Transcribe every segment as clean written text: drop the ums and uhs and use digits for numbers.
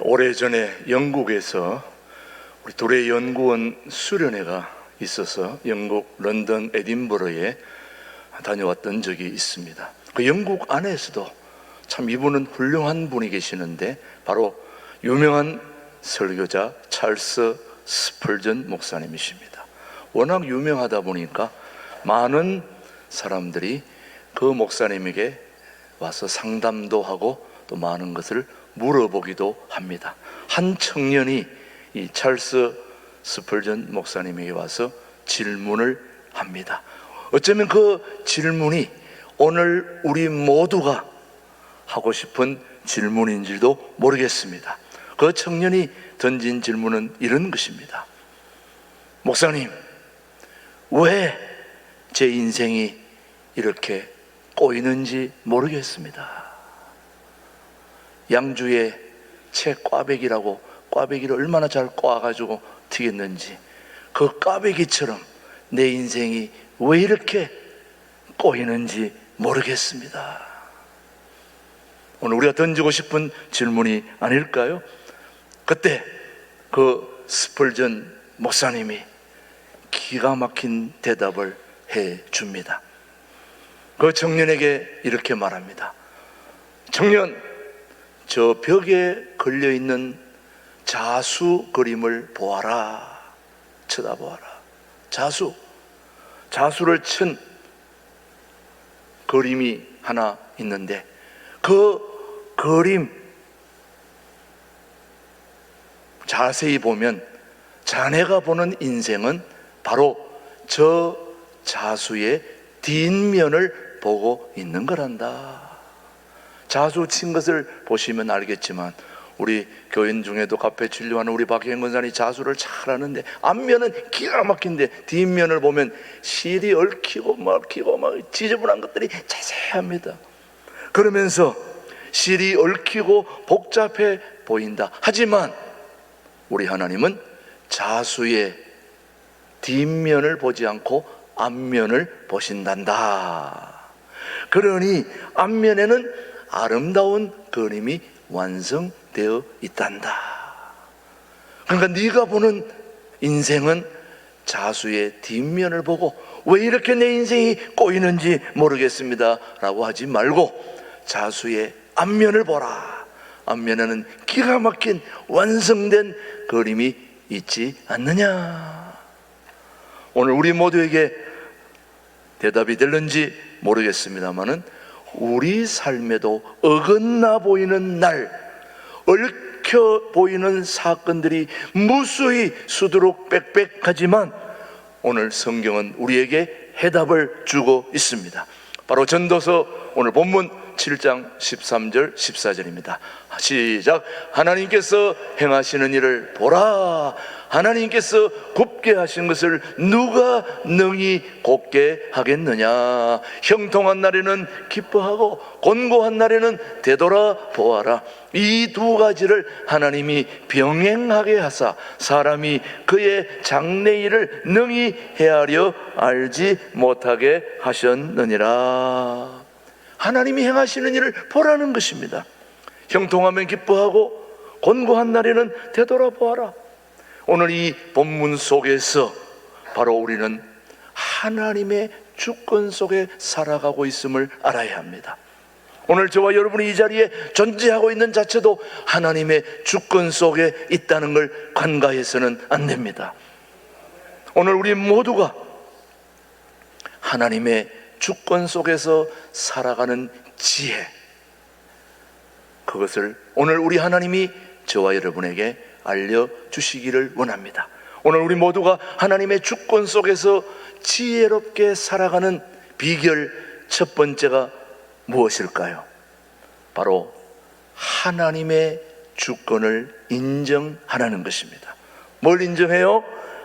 오래전에 영국에서 우리 둘의 연구원 수련회가 있어서 영국 런던 에딘버러에 다녀왔던 적이 있습니다. 그 영국 안에서도 참 이분은 훌륭한 분이 계시는데 바로 유명한 설교자 찰스 스펄전 목사님이십니다. 워낙 유명하다 보니까 많은 사람들이 그 목사님에게 와서 상담도 하고 또 많은 것을 물어보기도 합니다. 한 청년이 이 찰스 스펄전 목사님에게 와서 질문을 합니다. 어쩌면 그 질문이 오늘 우리 모두가 하고 싶은 질문인지도 모르겠습니다. 그 청년이 던진 질문은 이런 것입니다. 목사님, 왜 제 인생이 이렇게 꼬이는지 모르겠습니다. 양주에 채 꽈배기라고 꽈배기를 얼마나 잘 꽈가지고 튀겼는지 그 꽈배기처럼 내 인생이 왜 이렇게 꼬이는지 모르겠습니다. 오늘 우리가 던지고 싶은 질문이 아닐까요? 그때 그 스펄전 목사님이 기가 막힌 대답을 해 줍니다. 그 청년에게 이렇게 말합니다. 청년, 저 벽에 걸려있는 자수 그림을 보아라. 쳐다보아라. 자수를 친 그림이 하나 있는데 그 그림 자세히 보면 자네가 보는 인생은 바로 저 자수의 뒷면을 보고 있는 거란다. 자수 친 것을 보시면 알겠지만 우리 교인 중에도 카페 진료하는 우리 박혜영 권사님 자수를 잘 하는데 앞면은 기가 막힌데 뒷면을 보면 실이 얽히고 막히고 막 지저분한 것들이 자세합니다. 그러면서 실이 얽히고 복잡해 보인다. 하지만 우리 하나님은 자수의 뒷면을 보지 않고 앞면을 보신단다. 그러니 앞면에는 아름다운 그림이 완성되어 있단다. 그러니까 네가 보는 인생은 자수의 뒷면을 보고 왜 이렇게 내 인생이 꼬이는지 모르겠습니다 라고 하지 말고 자수의 앞면을 보라. 앞면에는 기가 막힌 완성된 그림이 있지 않느냐. 오늘 우리 모두에게 대답이 될는지 모르겠습니다만은 우리 삶에도 어긋나 보이는 날, 얽혀 보이는 사건들이 무수히 수두룩 빽빽하지만 오늘 성경은 우리에게 해답을 주고 있습니다. 바로 전도서 오늘 본문 7장 13절 14절입니다. 시작. 하나님께서 행하시는 일을 보라. 하나님께서 굽게 하신 것을 누가 능히 곧게 하겠느냐. 형통한 날에는 기뻐하고 곤고한 날에는 되돌아보아라. 이 두 가지를 하나님이 병행하게 하사 사람이 그의 장래일을 능히 헤아려 알지 못하게 하셨느니라. 하나님이 행하시는 일을 보라는 것입니다. 형통하면 기뻐하고 곤고한 날에는 되돌아보아라. 오늘 이 본문 속에서 바로 우리는 하나님의 주권 속에 살아가고 있음을 알아야 합니다. 오늘 저와 여러분이 이 자리에 존재하고 있는 자체도 하나님의 주권 속에 있다는 걸 간과해서는 안 됩니다. 오늘 우리 모두가 하나님의 주권 속에서 살아가는 지혜, 그것을 오늘 우리 하나님이 저와 여러분에게 알려주시기를 원합니다. 오늘 우리 모두가 하나님의 주권 속에서 지혜롭게 살아가는 비결 첫 번째가 무엇일까요? 바로 하나님의 주권을 인정하라는 것입니다. 뭘 인정해요?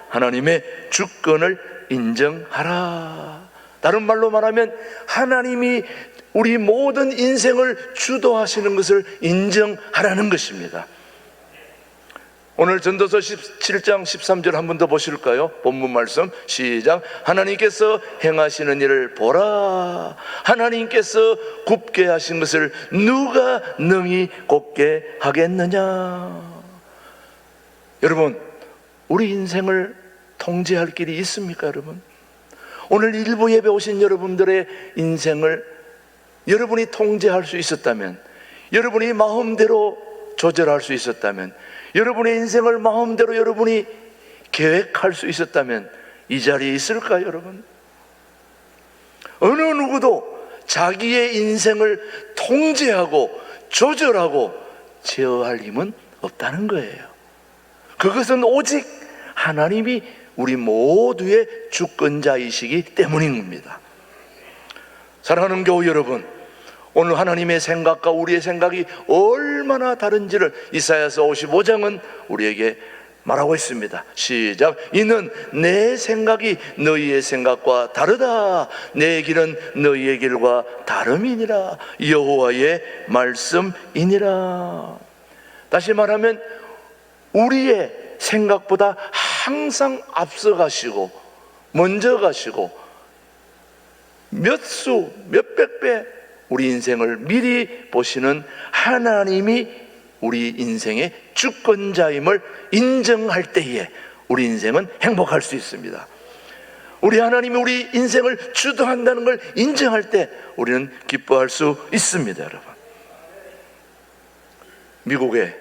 하나님의 주권을 인정하라. 다른 말로 말하면 하나님이 우리 모든 인생을 주도하시는 것을 인정하라는 것입니다. 오늘 전도서 17장 13절 한 번 더 보실까요? 본문 말씀 시작. 하나님께서 행하시는 일을 보라. 하나님께서 굽게 하신 것을 누가 능히 곱게 하겠느냐. 여러분, 우리 인생을 통제할 길이 있습니까, 여러분? 오늘 일부 예배 오신 여러분들의 인생을 여러분이 통제할 수 있었다면, 여러분이 마음대로 조절할 수 있었다면, 여러분의 인생을 마음대로 여러분이 계획할 수 있었다면 이 자리에 있을까요, 여러분? 어느 누구도 자기의 인생을 통제하고 조절하고 제어할 힘은 없다는 거예요. 그것은 오직 하나님이 우리 모두의 주권자이시기 때문인 겁니다. 사랑하는 교우 여러분, 오늘 하나님의 생각과 우리의 생각이 얼마나 다른지를 이사야서 55장은 우리에게 말하고 있습니다. 시작. 이는 내 생각이 너희의 생각과 다르다. 내 길은 너희의 길과 다름이니라. 여호와의 말씀이니라. 다시 말하면 우리의 생각보다 항상 앞서 가시고 먼저 가시고 몇백 배 우리 인생을 미리 보시는 하나님이 우리 인생의 주권자임을 인정할 때에 우리 인생은 행복할 수 있습니다. 우리 하나님이 우리 인생을 주도한다는 걸 인정할 때 우리는 기뻐할 수 있습니다, 여러분. 미국의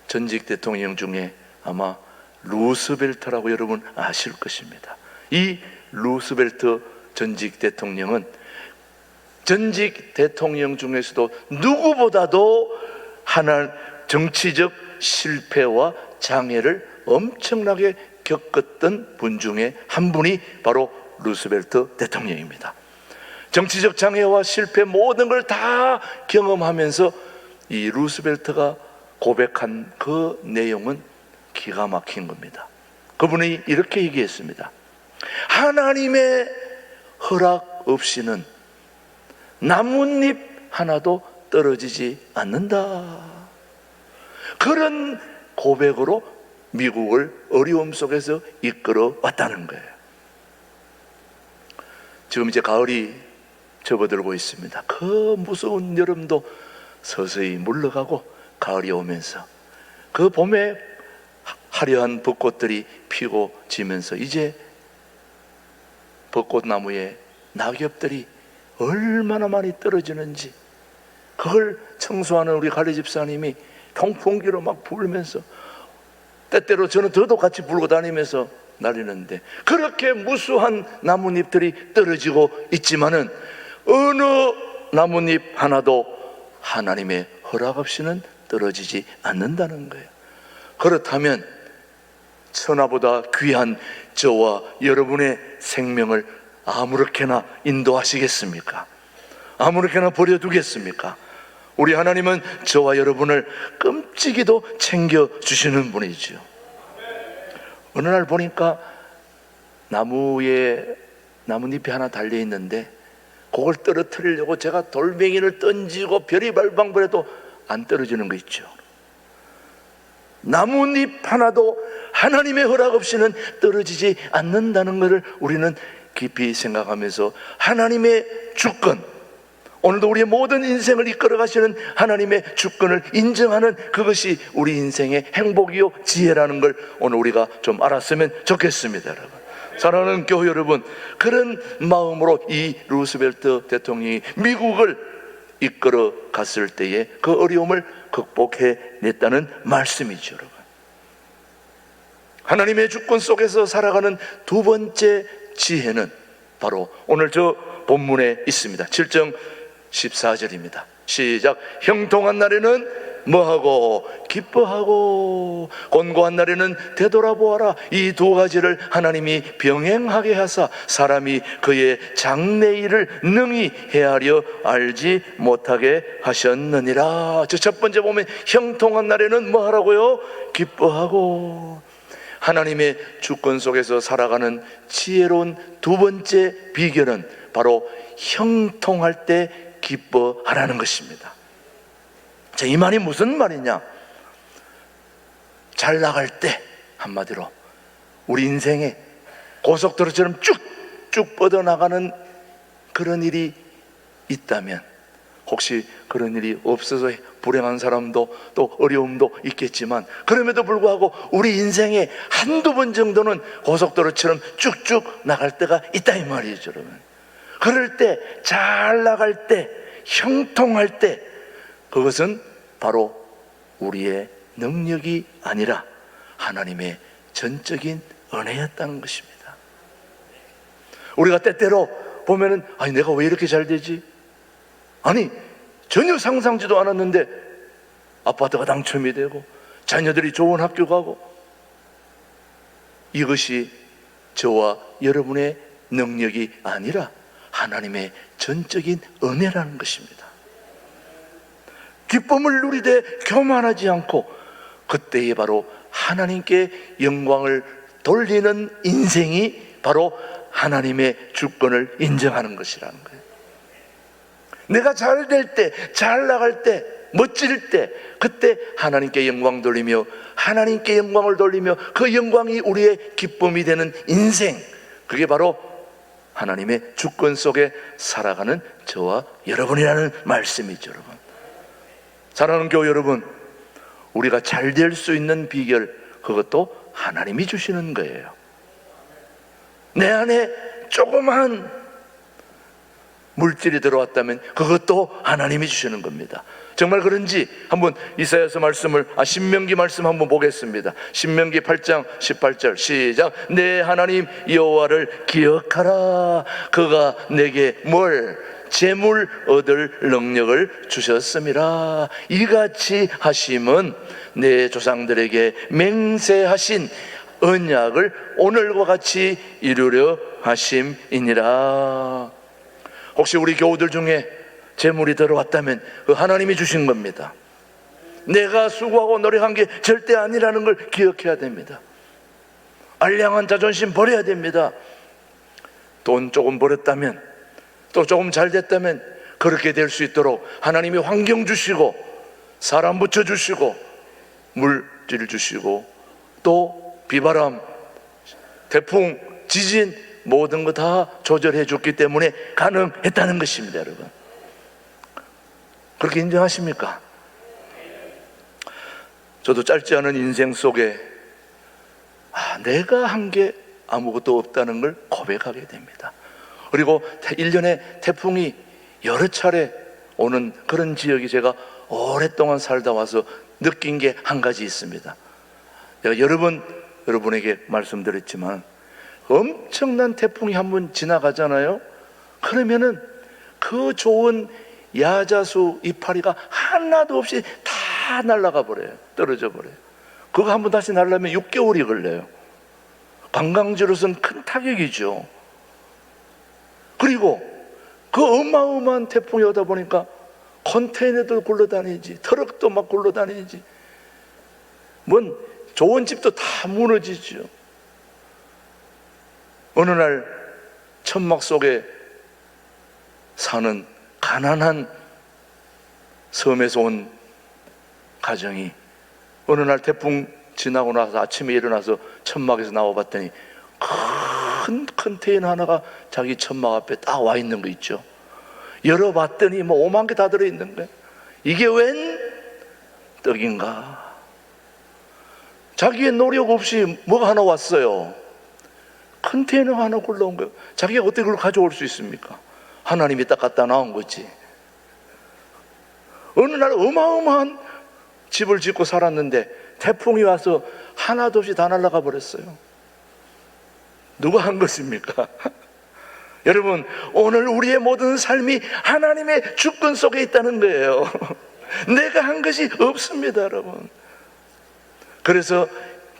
전직 대통령 중에 아마 루스벨트라고 여러분 아실 것입니다. 이 루스벨트 전직 대통령은 전직 대통령 중에서도 누구보다도 정치적 실패와 장애를 엄청나게 겪었던 분 중에 한 분이 바로 루스벨트 대통령입니다. 정치적 장애와 실패 모든 걸 다 경험하면서 이 루스벨트가 고백한 그 내용은 기가 막힌 겁니다. 그분이 이렇게 얘기했습니다. 하나님의 허락 없이는 나뭇잎 하나도 떨어지지 않는다. 그런 고백으로 미국을 어려움 속에서 이끌어 왔다는 거예요. 지금 이제 가을이 접어들고 있습니다. 그 무서운 여름도 서서히 물러가고 가을이 오면서 그 봄에 화려한 벚꽃들이 피고 지면서 이제 벚꽃나무에 낙엽들이 얼마나 많이 떨어지는지 그걸 청소하는 우리 관리 집사님이 통풍기로 막 불면서 때때로 저는 저도 같이 불고 다니면서 날리는데 그렇게 무수한 나뭇잎들이 떨어지고 있지만은 어느 나뭇잎 하나도 하나님의 허락 없이는 떨어지지 않는다는 거예요. 그렇다면 천하보다 귀한 저와 여러분의 생명을 아무렇게나 인도하시겠습니까? 아무렇게나 버려두겠습니까? 우리 하나님은 저와 여러분을 끔찍이도 챙겨주시는 분이죠. 어느 날 보니까 나무에 나뭇잎이 하나 달려있는데 그걸 떨어뜨리려고 제가 돌멩이를 던지고 별의별 방법에도 안 떨어지는 거 있죠. 나뭇잎 하나도 하나님의 허락 없이는 떨어지지 않는다는 것을 우리는 깊이 생각하면서 하나님의 주권, 오늘도 우리의 모든 인생을 이끌어 가시는 하나님의 주권을 인정하는 그것이 우리 인생의 행복이요 지혜라는 걸 오늘 우리가 좀 알았으면 좋겠습니다, 여러분. 사랑하는 교회 여러분, 그런 마음으로 이 루스벨트 대통령이 미국을 이끌어 갔을 때에 그 어려움을 극복해냈다는 말씀이죠, 여러분. 하나님의 주권 속에서 살아가는 두 번째 지혜는 바로 오늘 저 본문에 있습니다. 7장 14절입니다. 시작. 형통한 날에는 뭐하고? 기뻐하고, 곤고한 날에는 되돌아보아라. 이 두 가지를 하나님이 병행하게 하사 사람이 그의 장래일을 능히 헤아려 알지 못하게 하셨느니라. 저 첫 번째 보면 형통한 날에는 뭐하라고요? 기뻐하고. 하나님의 주권 속에서 살아가는 지혜로운 두 번째 비결은 바로 형통할 때 기뻐하라는 것입니다. 자, 이 말이 무슨 말이냐? 잘 나갈 때, 한마디로 우리 인생에 고속도로처럼 쭉쭉 뻗어나가는 그런 일이 있다면, 혹시 그런 일이 없어서 불행한 사람도 또 어려움도 있겠지만, 그럼에도 불구하고 우리 인생에 한두 번 정도는 고속도로처럼 쭉쭉 나갈 때가 있다 이 말이죠, 여러분. 그럴 때, 잘 나갈 때, 형통할 때, 그것은 바로 우리의 능력이 아니라 하나님의 전적인 은혜였다는 것입니다. 우리가 때때로 보면은, 아니 내가 왜 이렇게 잘 되지? 아니 전혀 상상지도 않았는데 아파트가 당첨이 되고 자녀들이 좋은 학교 가고, 이것이 저와 여러분의 능력이 아니라 하나님의 전적인 은혜라는 것입니다. 기쁨을 누리되 교만하지 않고 그때에 바로 하나님께 영광을 돌리는 인생이 바로 하나님의 주권을 인정하는 것이라는 거예요. 내가 잘 될 때, 잘 나갈 때, 멋질 때, 그때 하나님께 영광 돌리며, 하나님께 영광을 돌리며 그 영광이 우리의 기쁨이 되는 인생, 그게 바로 하나님의 주권 속에 살아가는 저와 여러분이라는 말씀이죠. 여러분, 사랑하는 교회 여러분, 우리가 잘 될 수 있는 비결, 그것도 하나님이 주시는 거예요. 내 안에 조그만 물질이 들어왔다면 그것도 하나님이 주시는 겁니다. 정말 그런지 한번 이사야서 말씀을, 신명기 말씀 한번 보겠습니다. 신명기 8장 18절 시작. 내 하나님 여호와를 기억하라. 그가 내게 뭘? 재물 얻을 능력을 주셨음이라. 이같이 하심은 내 조상들에게 맹세하신 언약을 오늘과 같이 이루려 하심이니라. 혹시 우리 교우들 중에 재물이 들어왔다면 그 하나님이 주신 겁니다. 내가 수고하고 노력한 게 절대 아니라는 걸 기억해야 됩니다. 알량한 자존심 버려야 됩니다. 돈 조금 벌었다면, 또 조금 잘 됐다면 그렇게 될 수 있도록 하나님이 환경 주시고, 사람 붙여주시고, 물질 주시고, 또 비바람, 태풍, 지진, 모든 거 다 조절해 줬기 때문에 가능했다는 것입니다. 여러분, 그렇게 인정하십니까? 저도 짧지 않은 인생 속에 내가 한 게 아무것도 없다는 걸 고백하게 됩니다. 그리고 1년에 태풍이 여러 차례 오는 그런 지역이 제가 오랫동안 살다 와서 느낀 게 한 가지 있습니다. 제가 여러 번 여러분에게 말씀드렸지만, 엄청난 태풍이 한 번 지나가잖아요. 그러면은 그 좋은 야자수 이파리가 하나도 없이 다 날아가 버려요. 떨어져 버려요. 그거 한 번 다시 날려면 6개월이 걸려요. 관광지로서는 큰 타격이죠. 그리고 그 어마어마한 태풍이 오다 보니까 컨테이너도 굴러다니지, 트럭도 막 굴러다니지, 뭔 좋은 집도 다 무너지죠. 어느 날 천막 속에 사는 가난한 섬에서 온 가정이 어느 날 태풍 지나고 나서 아침에 일어나서 천막에서 나와 봤더니 큰 컨테이너 하나가 자기 천막 앞에 딱 와 있는 거 있죠. 열어봤더니 뭐 5만 개 다 들어있는 거예요. 이게 웬 떡인가? 자기의 노력 없이 뭐가 하나 왔어요. 컨테이너 하나 굴러온 거예요. 자기가 어떻게 그걸 가져올 수 있습니까? 하나님이 딱 갖다 나온 거지. 어느 날 어마어마한 집을 짓고 살았는데 태풍이 와서 하나도 없이 다 날아가 버렸어요. 누가 한 것입니까? 여러분, 오늘 우리의 모든 삶이 하나님의 주권 속에 있다는 거예요. 내가 한 것이 없습니다, 여러분. 그래서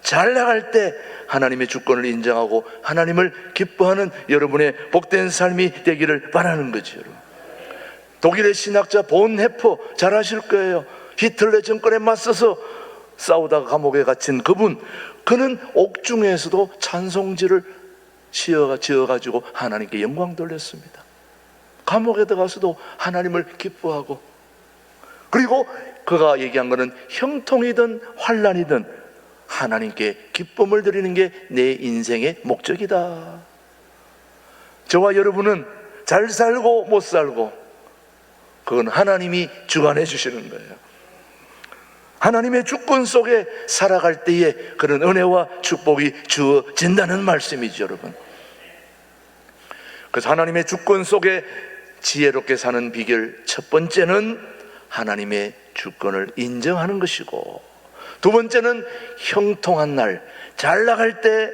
잘 나갈 때 하나님의 주권을 인정하고 하나님을 기뻐하는 여러분의 복된 삶이 되기를 바라는 거죠. 독일의 신학자 본 헤퍼 잘 아실 거예요. 히틀러 정권에 맞서서 싸우다가 감옥에 갇힌 그는 옥중에서도 찬송지를 지어가지고 하나님께 영광 돌렸습니다. 감옥에 들어가서도 하나님을 기뻐하고, 그리고 그가 얘기한 거는 형통이든 환난이든 하나님께 기쁨을 드리는 게 내 인생의 목적이다. 저와 여러분은 잘 살고 못 살고 그건 하나님이 주관해 주시는 거예요. 하나님의 주권 속에 살아갈 때에 그런 은혜와 축복이 주어진다는 말씀이죠, 여러분. 그래서 하나님의 주권 속에 지혜롭게 사는 비결 첫 번째는 하나님의 주권을 인정하는 것이고, 두 번째는 형통한 날, 잘 나갈 때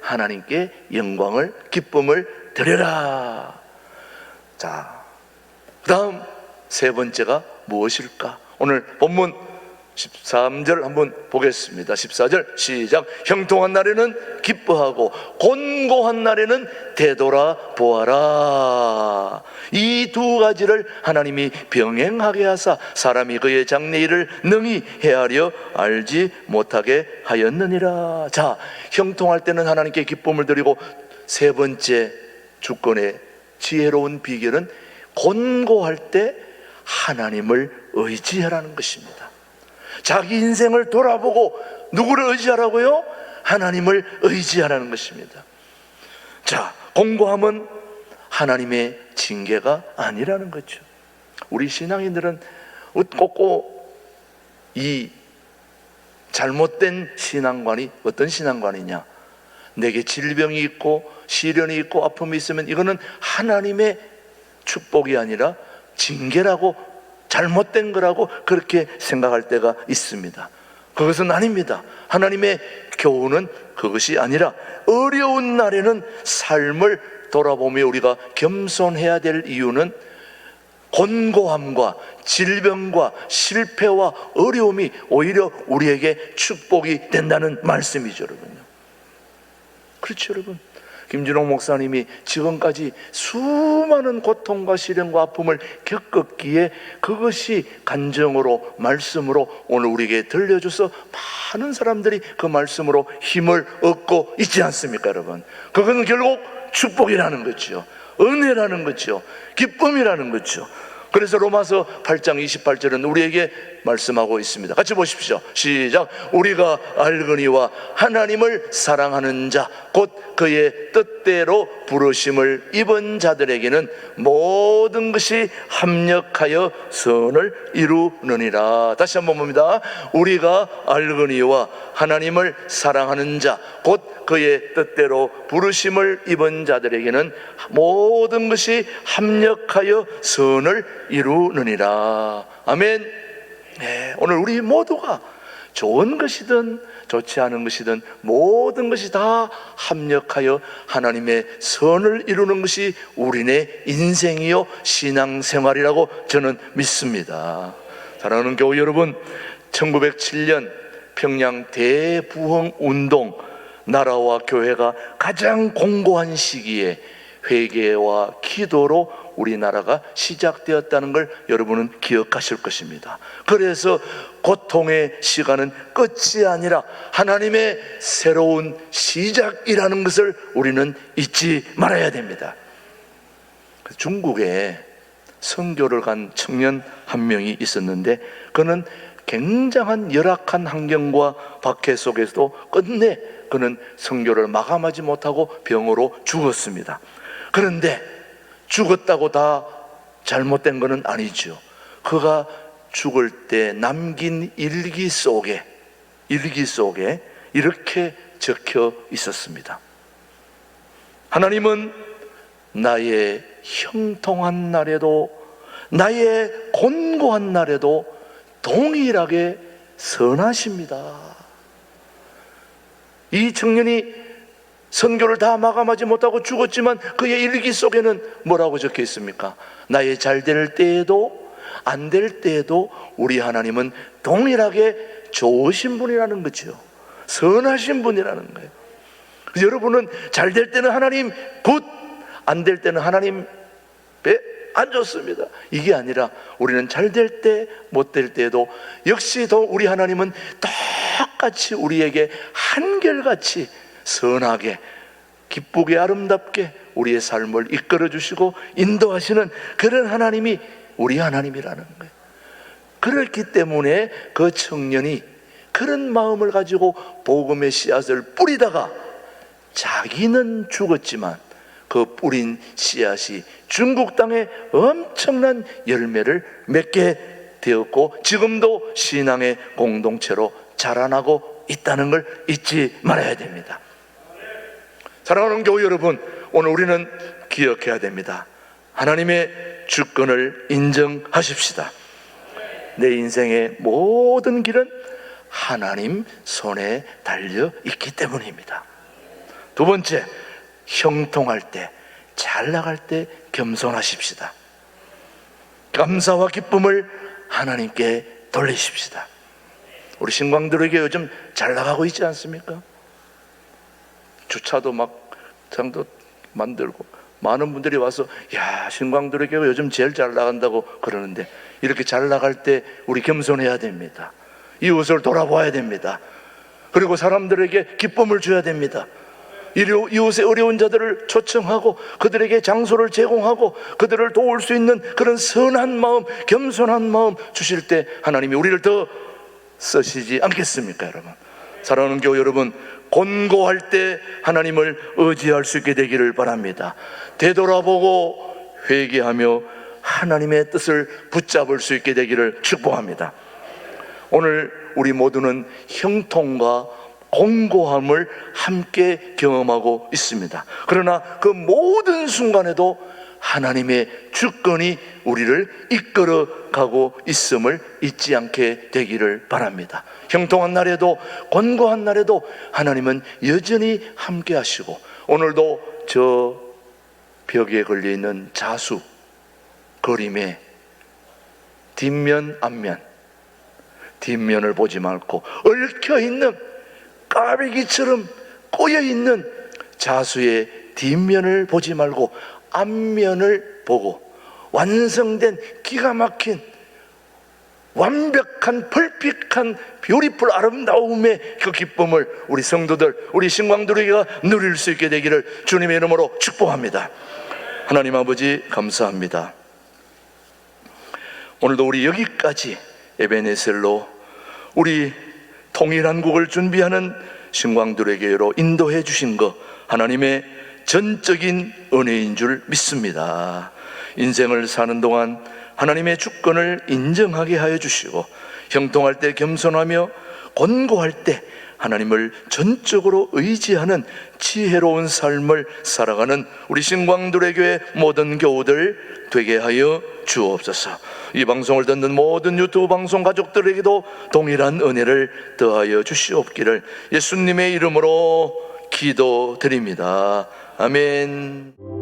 하나님께 영광을, 기쁨을 드려라. 자, 그 다음 세 번째가 무엇일까? 오늘 본문 13절 한번 보겠습니다. 14절 시작. 형통한 날에는 기뻐하고 곤고한 날에는 되돌아보아라. 이 두 가지를 하나님이 병행하게 하사 사람이 그의 장래일을 능히 헤아려 알지 못하게 하였느니라. 자, 형통할 때는 하나님께 기쁨을 드리고, 세 번째 주권의 지혜로운 비결은 곤고할 때 하나님을 의지하라는 것입니다. 자기 인생을 돌아보고 누구를 의지하라고요? 하나님을 의지하라는 것입니다. 자, 공고함은 하나님의 징계가 아니라는 거죠. 우리 신앙인들은 꼭 이 잘못된 신앙관이 어떤 신앙관이냐? 내게 질병이 있고 시련이 있고 아픔이 있으면 이거는 하나님의 축복이 아니라 징계라고, 잘못된 거라고 그렇게 생각할 때가 있습니다. 그것은 아닙니다. 하나님의 교훈은 그것이 아니라 어려운 날에는 삶을 돌아보며 우리가 겸손해야 될 이유는 곤고함과 질병과 실패와 어려움이 오히려 우리에게 축복이 된다는 말씀이죠, 여러분. 그렇죠, 여러분. 김준홍 목사님이 지금까지 수많은 고통과 시련과 아픔을 겪었기에 그것이 간증으로, 말씀으로 오늘 우리에게 들려줘서 많은 사람들이 그 말씀으로 힘을 얻고 있지 않습니까, 여러분? 그것은 결국 축복이라는 거죠. 은혜라는 거죠. 기쁨이라는 거죠. 그래서 로마서 8장 28절은 우리에게 말씀하고 있습니다. 같이 보십시오. 시작. 우리가 알거니와 하나님을 사랑하는 자 곧 그의 뜻대로 부르심을 입은 자들에게는 모든 것이 합력하여 선을 이루느니라. 다시 한번 봅니다. 우리가 알거니와 하나님을 사랑하는 자 곧 그의 뜻대로 부르심을 입은 자들에게는 모든 것이 합력하여 선을 이루느니라. 아멘. 네, 오늘 우리 모두가 좋은 것이든 좋지 않은 것이든 모든 것이 다 합력하여 하나님의 선을 이루는 것이 우리네 인생이요 신앙생활이라고 저는 믿습니다. 사랑하는 교우 여러분, 1907년 평양 대부흥운동, 나라와 교회가 가장 공고한 시기에 회개와 기도로 우리나라가 시작되었다는 걸 여러분은 기억하실 것입니다. 그래서 고통의 시간은 끝이 아니라 하나님의 새로운 시작이라는 것을 우리는 잊지 말아야 됩니다. 중국에 선교를 간 청년 한 명이 있었는데, 그는 굉장한 열악한 환경과 박해 속에서도 끝내 그는 선교를 마감하지 못하고 병으로 죽었습니다. 그런데 죽었다고 다 잘못된 것은 아니죠. 그가 죽을 때 남긴 일기 속에 이렇게 적혀 있었습니다. 하나님은 나의 형통한 날에도 나의 곤고한 날에도 동일하게 선하십니다. 이 청년이 선교를 다 마감하지 못하고 죽었지만 그의 일기 속에는 뭐라고 적혀 있습니까? 나의 잘 될 때에도 안 될 때에도 우리 하나님은 동일하게 좋으신 분이라는 거죠. 선하신 분이라는 거예요. 그래서 여러분은 잘 될 때는 하나님 굿, 안 될 때는 하나님 안 좋습니다. 이게 아니라 우리는 잘 될 때, 못 될 때에도 역시 더 우리 하나님은 똑같이 우리에게 한결같이 선하게, 기쁘게, 아름답게 우리의 삶을 이끌어 주시고 인도하시는 그런 하나님이 우리 하나님이라는 거예요. 그렇기 때문에 그 청년이 그 그런 마음을 가지고 복음의 씨앗을 뿌리다가 자기는 죽었지만 그 뿌린 씨앗이 중국 땅에 엄청난 열매를 맺게 되었고 지금도 신앙의 공동체로 자라나고 있다는 걸 잊지 말아야 됩니다. 사랑하는 교회 여러분, 오늘 우리는 기억해야 됩니다. 하나님의 주권을 인정하십시다. 내 인생의 모든 길은 하나님 손에 달려 있기 때문입니다. 두 번째, 형통할 때, 잘 나갈 때 겸손하십시다. 감사와 기쁨을 하나님께 돌리십시다. 우리 신광들에게 요즘 잘 나가고 있지 않습니까? 주차도 막 장도 만들고 많은 분들이 와서 야, 신광들에게 요즘 제일 잘 나간다고 그러는데, 이렇게 잘 나갈 때 우리 겸손해야 됩니다. 이웃을 돌아봐야 됩니다. 그리고 사람들에게 기쁨을 줘야 됩니다. 이웃의 어려운 자들을 초청하고 그들에게 장소를 제공하고 그들을 도울 수 있는 그런 선한 마음, 겸손한 마음 주실 때 하나님이 우리를 더 쓰시지 않겠습니까, 여러분? 사랑하는 교회 여러분, 곤고할 때 하나님을 의지할 수 있게 되기를 바랍니다. 되돌아보고 회개하며 하나님의 뜻을 붙잡을 수 있게 되기를 축복합니다. 오늘 우리 모두는 형통과 공고함을 함께 경험하고 있습니다. 그러나 그 모든 순간에도 하나님의 주권이 우리를 이끌어가고 있음을 잊지 않게 되기를 바랍니다. 형통한 날에도 권고한 날에도 하나님은 여전히 함께 하시고, 오늘도 저 벽에 걸려있는 자수 그림의 뒷면 앞면, 뒷면을 보지 말고 얽혀있는 까베기처럼 꼬여있는 자수의 뒷면을 보지 말고 앞면을 보고 완성된 기가 막힌 완벽한 퍼펙트한 뷰티풀 아름다움의 그 기쁨을 우리 성도들, 우리 신광들에게 누릴 수 있게 되기를 주님의 이름으로 축복합니다. 하나님 아버지 감사합니다. 오늘도 우리 여기까지 에베네셀로 우리 통일한국을 준비하는 신광들에게로 인도해 주신 것 하나님의 전적인 은혜인 줄 믿습니다. 인생을 사는 동안 하나님의 주권을 인정하게 하여 주시고, 형통할 때 겸손하며 권고할 때 하나님을 전적으로 의지하는 지혜로운 삶을 살아가는 우리 신광들의 교회 모든 교우들 되게 하여 주옵소서. 이 방송을 듣는 모든 유튜브 방송 가족들에게도 동일한 은혜를 더하여 주시옵기를 예수님의 이름으로 기도드립니다. 아멘.